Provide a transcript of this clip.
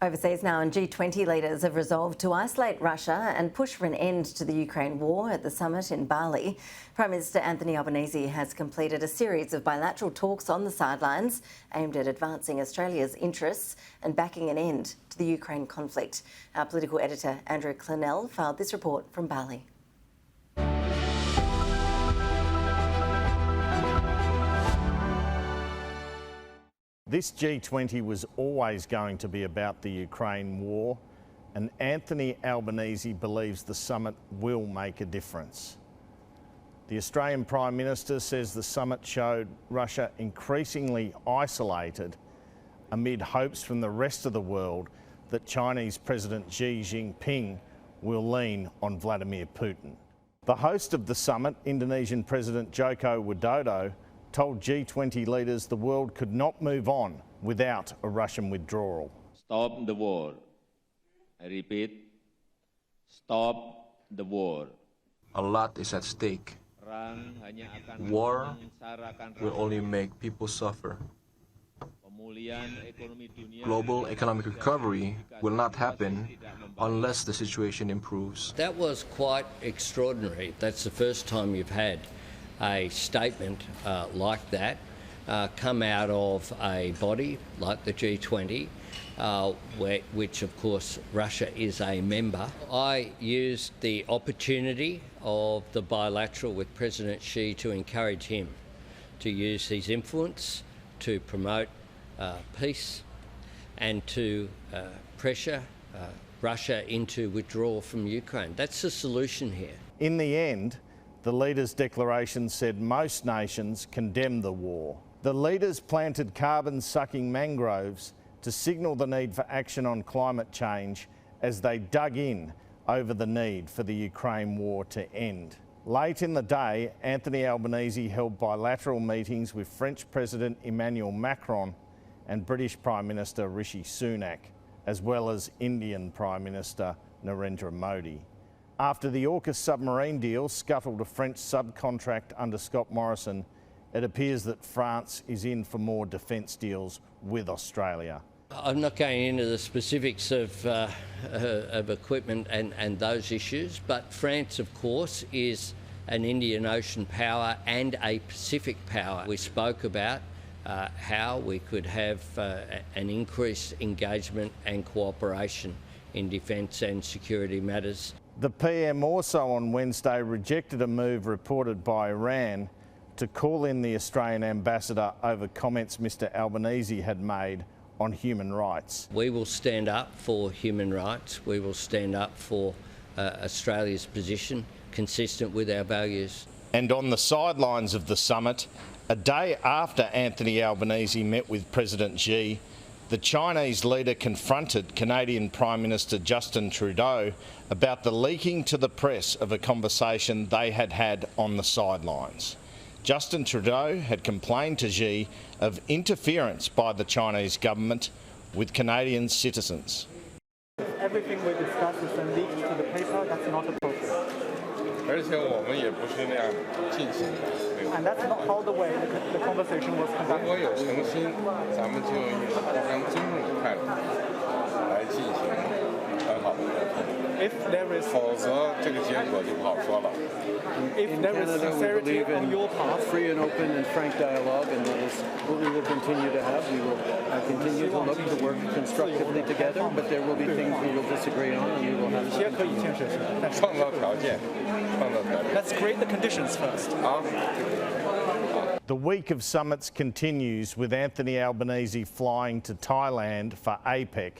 Overseas now, and G20 leaders have resolved to isolate Russia and push for an end to the Ukraine war at the summit in Bali. Prime Minister Anthony Albanese has completed a series of bilateral talks on the sidelines aimed at advancing Australia's interests and backing an end to the Ukraine conflict. Our political editor Andrew Clennell filed this report from Bali. This G20 was always going to be about the Ukraine war, and Anthony Albanese believes the summit will make a difference. The Australian Prime Minister says the summit showed Russia increasingly isolated amid hopes from the rest of the world that Chinese President Xi Jinping will lean on Vladimir Putin. The host of the summit, Indonesian President Joko Widodo, told G20 leaders the world could not move on without a Russian withdrawal. Stop the war. I repeat, stop the war. A lot is at stake. War will only make people suffer. Global economic recovery will not happen unless the situation improves. That was quite extraordinary. That's the first time you've had a statement like that come out of a body like the G20, which of course Russia is a member. I used the opportunity of the bilateral with President Xi to encourage him to use his influence to promote peace and to pressure Russia into withdrawal from Ukraine. That's the solution here. In the end, the leaders' declaration said most nations condemn the war. The leaders planted carbon-sucking mangroves to signal the need for action on climate change as they dug in over the need for the Ukraine war to end. Late in the day, Anthony Albanese held bilateral meetings with French President Emmanuel Macron and British Prime Minister Rishi Sunak, as well as Indian Prime Minister Narendra Modi. After the AUKUS submarine deal scuttled a French subcontract under Scott Morrison, it appears that France is in for more defence deals with Australia. I'm not going into the specifics of equipment and those issues, but France, of course, is an Indian Ocean power and a Pacific power. We spoke about how we could have an increased engagement and cooperation in defence and security matters. The PM also on Wednesday rejected a move reported by Iran to call in the Australian ambassador over comments Mr Albanese had made on human rights. We will stand up for human rights. We will stand up for Australia's position consistent with our values. And on the sidelines of the summit, a day after Anthony Albanese met with President Xi, the Chinese leader confronted Canadian Prime Minister Justin Trudeau about the leaking to the press of a conversation they had had on the sidelines. Justin Trudeau had complained to Xi of interference by the Chinese government with Canadian citizens. Everything we discuss is then leaked to the paper, that's not appropriate. And that's not how the way the conversation was conducted. If there is sincerity on your part, free and open and frank dialogue, and that is what we will continue to have. We will continue to look to work constructively together, but there will be things we will disagree on, and we will have to. Let's create the conditions first. The week of summits continues with Anthony Albanese flying to Thailand for APEC